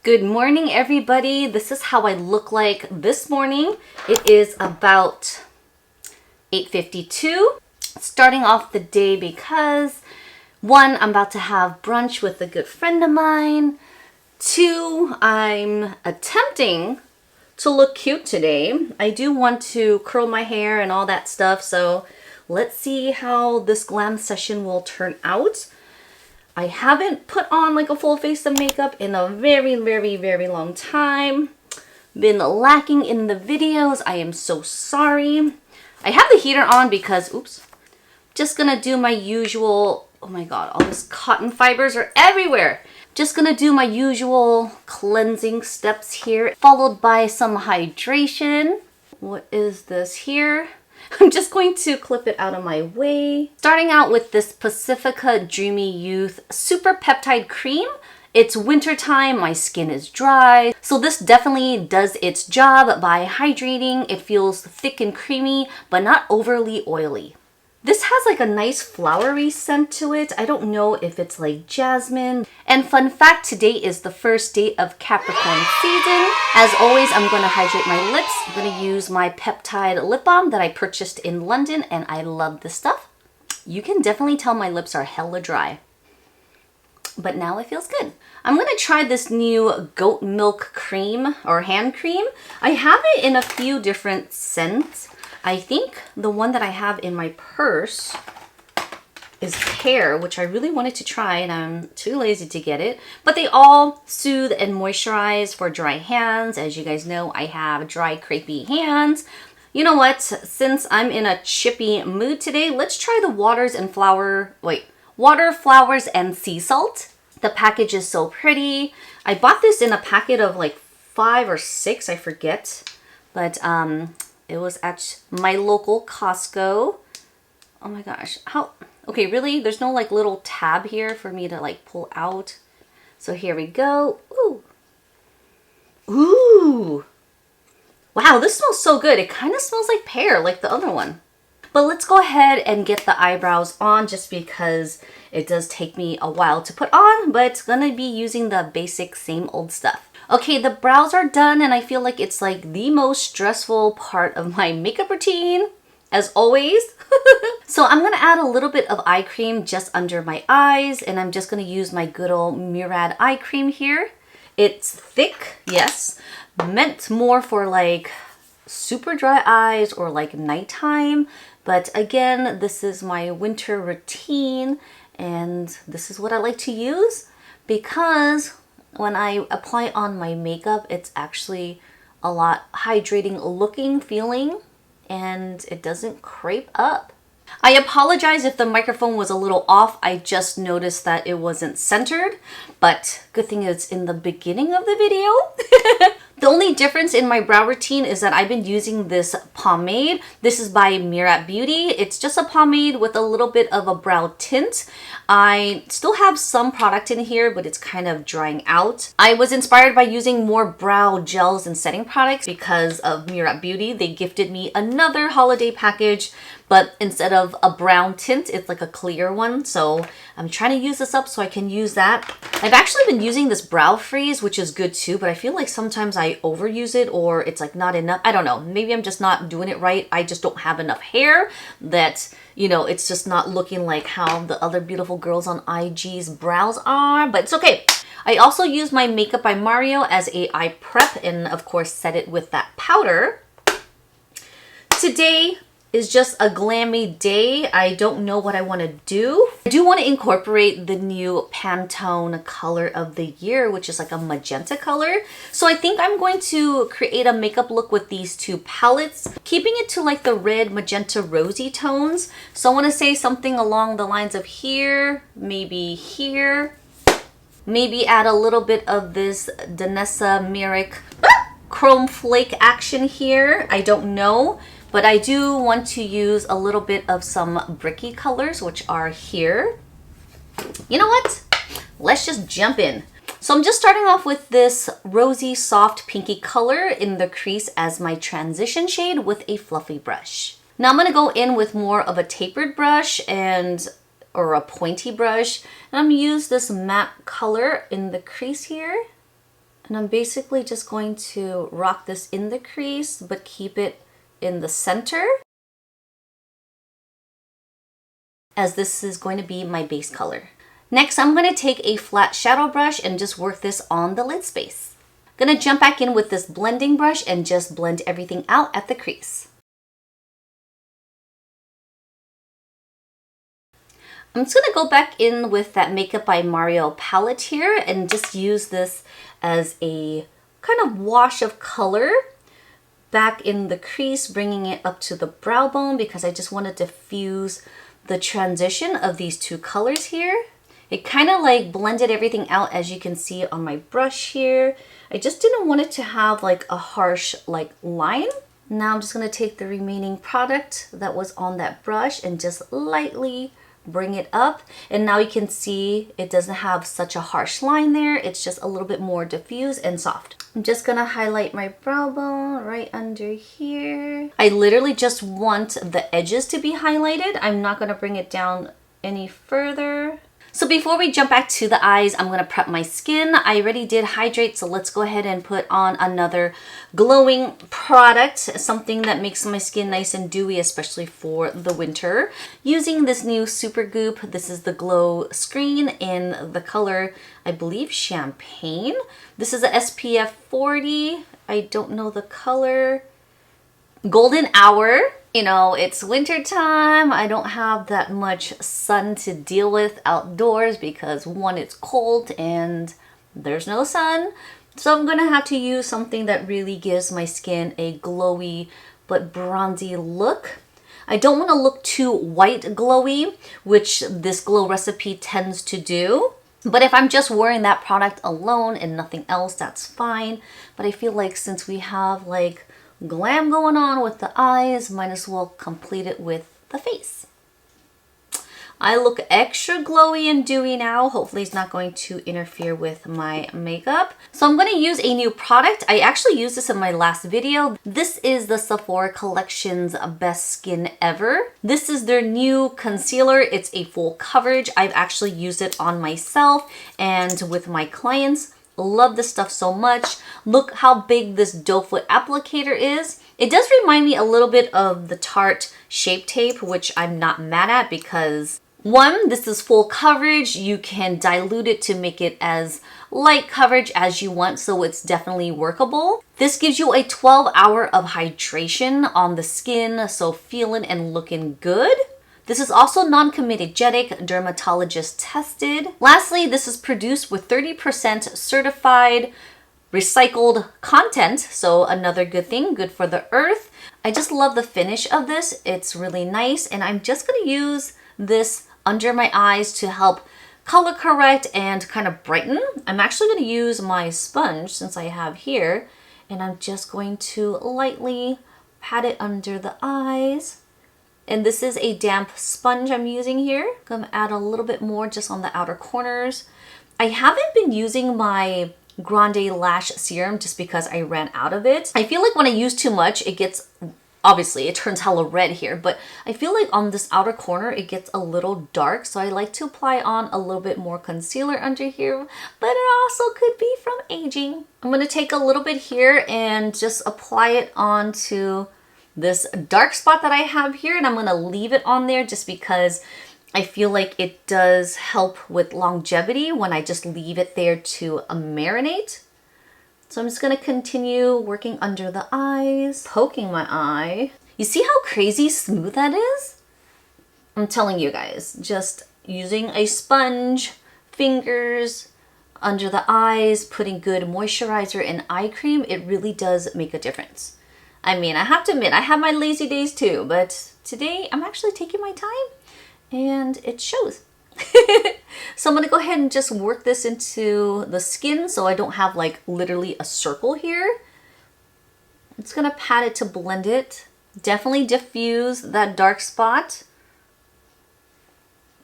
Good morning, everybody. This is how I look like this morning. It is about 8:52. Starting off the day because one, I'm about to have brunch with a good friend of mine. Two, I'm attempting to look cute today. I do want to curl my hair and all that stuff, so let's see how this glam session will turn out. I haven't put on like a full face of makeup in a very long time. Been lacking in the videos. I am so sorry. I have the heater on because, oops, just gonna do my usual, oh my god, all these cotton fibers are everywhere. Just gonna do my usual cleansing steps here, followed by some hydration. What is this here? I'm just going to clip it out of my way. Starting out with this Pacifica Dreamy Youth Super Peptide Cream. It's winter time, my skin is dry, so this definitely does its job by hydrating. It feels thick and creamy, but not overly oily. This has like a nice flowery scent to it. I don't know if it's like jasmine. And fun fact, today is the first day of Capricorn season. As always, I'm going to hydrate my lips. I'm going to use my peptide lip balm that I purchased in London, and I love this stuff. You can definitely tell my lips are hella dry, but now it feels good. I'm going to try this new goat milk cream or hand cream. I have it in a few different scents. I think the one that I have in my purse is pear, which I really wanted to try and I'm too lazy to get it. But they all soothe and moisturize for dry hands. As you guys know, I have dry, crepey hands. You know what? Since I'm in a chippy mood today, let's try the water, flowers, and sea salt. The package is so pretty. I bought this in a packet of like 5 or 6, I forget. But it was at my local Costco. Oh my gosh, how, okay, really? There's no like little tab here for me to like pull out. So here we go. Ooh. Ooh. Wow, this smells so good. It kind of smells like pear, like the other one. But let's go ahead and get the eyebrows on just because it does take me a while to put on, but it's gonna be using the basic same old stuff. Okay, the brows are done and I feel like it's like the most stressful part of my makeup routine, as always. So I'm gonna add a little bit of eye cream just under my eyes, and I'm just gonna use my good old Murad eye cream here. It's thick, yes, meant more for like super dry eyes or like nighttime. But again, this is my winter routine and this is what I like to use because when I apply on my makeup, it's actually a lot hydrating looking, feeling, and it doesn't crepe up. I apologize if the microphone was a little off. I just noticed that it wasn't centered, but good thing it's in the beginning of the video. The only difference in my brow routine is that I've been using this pomade. This is by Murad Beauty. It's just a pomade with a little bit of a brow tint. I still have some product in here, but it's kind of drying out. I was inspired by using more brow gels and setting products because of Murad Beauty. They gifted me another holiday package, but instead of a brown tint, it's like a clear one. So I'm trying to use this up so I can use that. I've actually been using this brow freeze, which is good too, but I feel like sometimes I overuse it or it's like not enough. I don't know. Maybe I'm just not doing it right. I just don't have enough hair that, you know, it's just not looking like how the other beautiful girls on IG's brows are, but it's okay. I also use my Makeup by Mario as a eye prep and of course set it with that powder. Today is just a glammy day. I don't know what I want to do. I do want to incorporate the new Pantone color of the year, which is like a magenta color. So I think I'm going to create a makeup look with these two palettes, keeping it to like the red, magenta, rosy tones. So I want to say something along the lines of here, maybe here. Maybe add a little bit of this Danessa Merrick chrome flake action here. I don't know. But I do want to use a little bit of some bricky colors, which are here. You know what? Let's just jump in. So I'm just starting off with this rosy, soft, pinky color in the crease as my transition shade with a fluffy brush. Now I'm going to go in with more of a tapered brush or a pointy brush. And I'm going to use this matte color in the crease here. And I'm basically just going to rock this in the crease, but keep it in the center, as this is going to be my base color. Next, I'm going to take a flat shadow brush and just work this on the lid space. I'm going to jump back in with this blending brush and just blend everything out at the crease. I'm just going to go back in with that Makeup by Mario palette here and just use this as a kind of wash of color back in the crease, bringing it up to the brow bone because I just want to diffuse the transition of these two colors here. It kind of like blended everything out, as you can see on my brush here. I just didn't want it to have like a harsh like line. Now I'm just going to take the remaining product that was on that brush and just lightly bring it up, and now you can see it doesn't have such a harsh line there. It's just a little bit more diffuse and soft. I'm just gonna highlight my brow bone right under here. I literally just want the edges to be highlighted. I'm not gonna bring it down any further. So before we jump back to the eyes, I'm gonna prep my skin. I already did hydrate, so let's go ahead and put on another glowing product, something that makes my skin nice and dewy, especially for the winter. Using this new Super Goop, this is the Glow Screen in the color, I believe, Champagne. This is a SPF 40, I don't know the color. Golden Hour. You know, it's winter time. I don't have that much sun to deal with outdoors because one, it's cold and there's no sun. So I'm gonna have to use something that really gives my skin a glowy but bronzy look. I don't want to look too white glowy, which this Glow recipe tends to do. But if I'm just wearing that product alone and nothing else, that's fine. But I feel like since we have like glam going on with the eyes, might as well complete it with the face. I look extra glowy and dewy now. Hopefully it's not going to interfere with my makeup. So I'm going to use a new product. I actually used this in my last video. This is the Sephora Collection's Best Skin Ever. This is their new concealer. It's a full coverage. I've actually used it on myself and with my clients. Love this stuff so much. Look how big this doe foot applicator is. It does remind me a little bit of the Tarte Shape Tape, which I'm not mad at because one, this is full coverage. You can dilute it to make it as light coverage as you want, so it's definitely workable. This gives you a 12-hour of hydration on the skin, so feeling and looking good. This is also non-comedogenic, dermatologist tested. Lastly, this is produced with 30% certified recycled content, so another good thing, good for the earth. I just love the finish of this. It's really nice, and I'm just gonna use this under my eyes to help color correct and kind of brighten. I'm actually gonna use my sponge since I have here, and I'm just going to lightly pat it under the eyes. And this is a damp sponge I'm using here. I'm gonna add a little bit more just on the outer corners. I haven't been using my Grande Lash Serum just because I ran out of it. I feel like when I use too much, it gets, obviously it turns hella red here, but I feel like on this outer corner, it gets a little dark. So I like to apply on a little bit more concealer under here, but it also could be from aging. I'm gonna take a little bit here and just apply it onto this dark spot that I have here, and I'm gonna leave it on there just because I feel like it does help with longevity when I just leave it there to marinate. So I'm just gonna continue working under the eyes, poking my eye. You see how crazy smooth that is? I'm telling you guys, just using a sponge, fingers, under the eyes, putting good moisturizer and eye cream, it really does make a difference. I mean, I have to admit, I have my lazy days too, but today I'm actually taking my time and it shows. So I'm gonna go ahead and just work this into the skin so I don't have like literally a circle here. I'm just gonna pat it to blend it. Definitely diffuse that dark spot.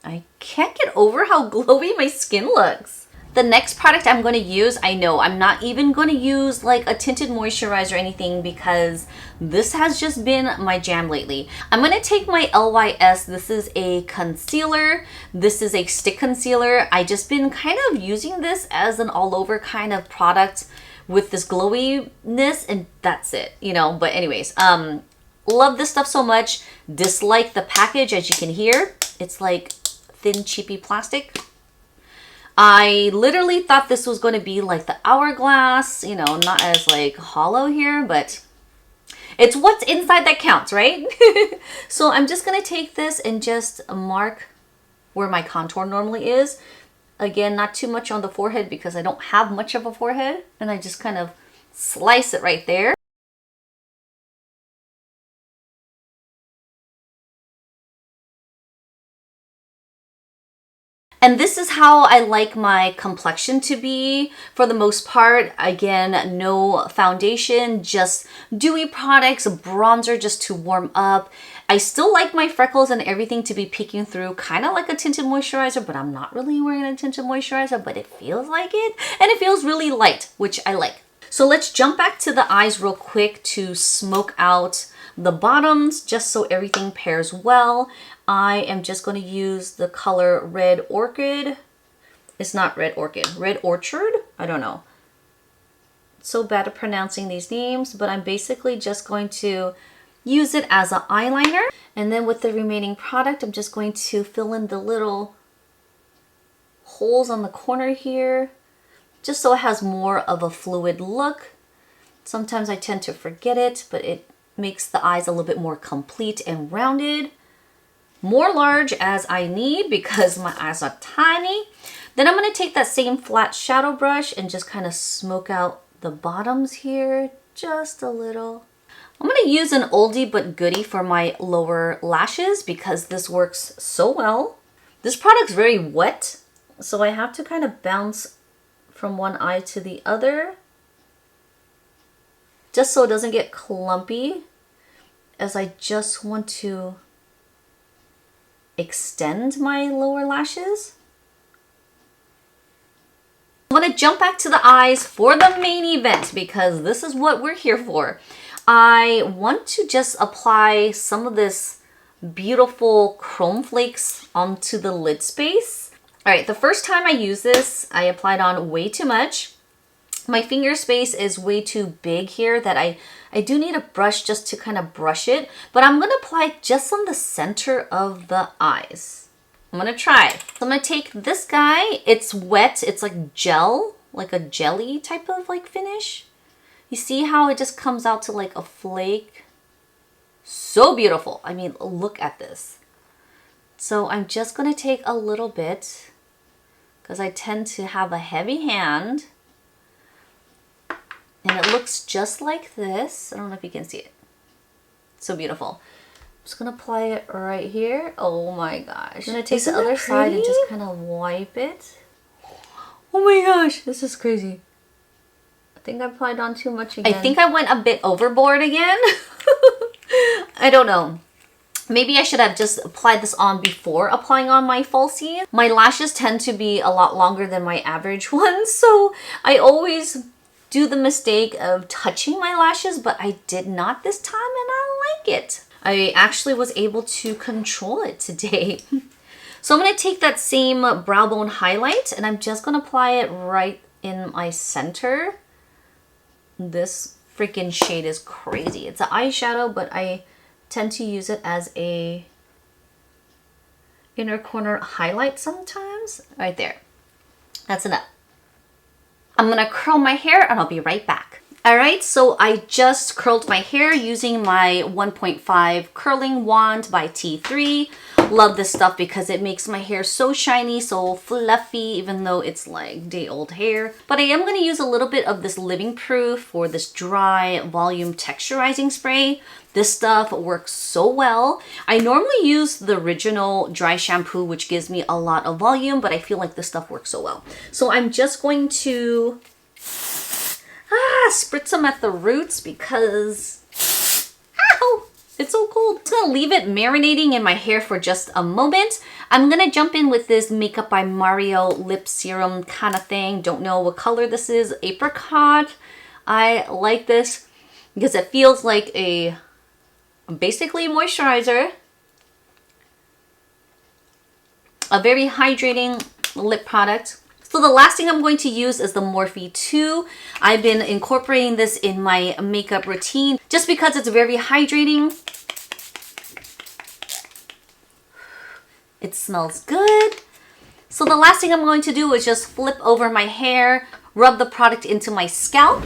I can't get over how glowy my skin looks. The next product I'm going to use, I know I'm not even going to use like a tinted moisturizer or anything because this has just been my jam lately. I'm going to take my LYS. This is a concealer. This is a stick concealer. I just been kind of using this as an all over kind of product with this glowiness, and that's it, you know. But anyways, love this stuff so much. Dislike the package, as you can hear. It's like thin, cheapy plastic. I literally thought this was going to be like the hourglass, you know, not as like hollow here, but it's what's inside that counts, right? So I'm just going to take this and just mark where my contour normally is. Again, not too much on the forehead because I don't have much of a forehead. And I just kind of slice it right there. And this is how I like my complexion to be for the most part. Again, no foundation, just dewy products, bronzer just to warm up. I still like my freckles and everything to be peeking through, kind of like a tinted moisturizer, but I'm not really wearing a tinted moisturizer, but it feels like it. And it feels really light, which I like. So let's jump back to the eyes real quick to smoke out the bottoms just so everything pairs well. I am just going to use the color Red Orchid. It's not Red Orchid, Red Orchard? I don't know. So bad at pronouncing these names, but I'm basically just going to use it as an eyeliner. And then with the remaining product, I'm just going to fill in the little holes on the corner here, just so it has more of a fluid look. Sometimes I tend to forget it, but it makes the eyes a little bit more complete and rounded. More large as I need because my eyes are tiny. Then I'm going to take that same flat shadow brush and just kind of smoke out the bottoms here just a little. I'm going to use an oldie but goodie for my lower lashes because this works so well. This product's very wet, so I have to kind of bounce from one eye to the other just so it doesn't get clumpy, as I just want to extend my lower lashes. I'm going to jump back to the eyes for the main event because this is what we're here for. I want to just apply some of this beautiful chrome flakes onto the lid space. All right, the first time I use this, I applied on way too much. My finger space is way too big here that I do need a brush just to kind of brush it, but I'm going to apply just on the center of the eyes. I'm going to try. So I'm going to take this guy. It's wet. It's like gel, like a jelly type of like finish. You see how it just comes out to like a flake? So beautiful. I mean, look at this. So I'm just going to take a little bit because I tend to have a heavy hand. And it looks just like this. I don't know if you can see it. So beautiful. I'm just going to apply it right here. Oh my gosh. I'm going to take the other side and just kind of wipe it. Oh my gosh, this is crazy. I think I applied on too much again. I think I went a bit overboard again. I don't know. Maybe I should have just applied this on before applying on my falsies. My lashes tend to be a lot longer than my average ones, so I always do the mistake of touching my lashes, but I did not this time and I like it. I actually was able to control it today. So I'm going to take that same brow bone highlight and I'm just going to apply it right in my center. This freaking shade is crazy. It's an eyeshadow, but I tend to use it as a inner corner highlight sometimes. Right there. That's enough. I'm gonna curl my hair and I'll be right back. All right, so I just curled my hair using my 1.5 curling wand by T3. Love this stuff because it makes my hair so shiny, so fluffy, even though it's like day-old hair. But I am gonna use a little bit of this Living Proof for this dry volume texturizing spray. This stuff works so well. I normally use the original dry shampoo, which gives me a lot of volume, but I feel like this stuff works so well. So I'm just going to spritz them at the roots because, ow, It's so cool. I'm just gonna leave it marinating in my hair for just a moment. I'm gonna jump in with this Makeup by Mario lip serum kind of thing. Don't know what color this is. Apricot. I like this because it feels like a basically moisturizer. A very hydrating lip product. So the last thing I'm going to use is the Morphe 2. I've been incorporating this in my makeup routine just because it's very hydrating. It smells good. So the last thing I'm going to do is just flip over my hair, rub the product into my scalp,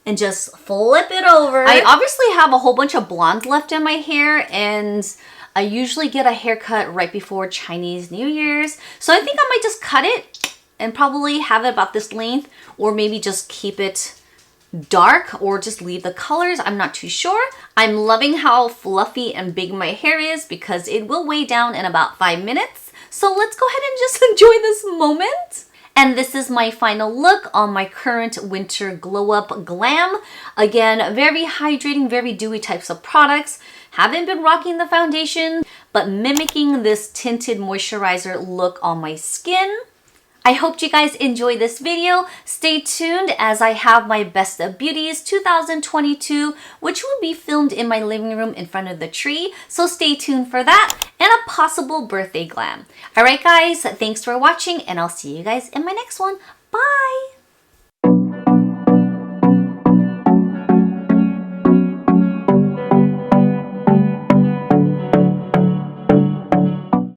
and just flip it over. I obviously have a whole bunch of blonde left in my hair, and I usually get a haircut right before Chinese New Year's. So I think I might just cut it and probably have it about this length, or maybe just keep it dark or just leave the colors. I'm not too sure. I'm loving how fluffy and big my hair is because it will weigh down in about 5 minutes. So let's go ahead and just enjoy this moment. And this is my final look on my current winter glow up glam. Again, very hydrating, very dewy types of products. Haven't been rocking the foundation, but mimicking this tinted moisturizer look on my skin. I hope you guys enjoyed this video. Stay tuned as I have my Best of Beauties 2022, which will be filmed in my living room in front of the tree. So stay tuned for that and a possible birthday glam. All right, guys, thanks for watching, and I'll see you guys in my next one. Bye.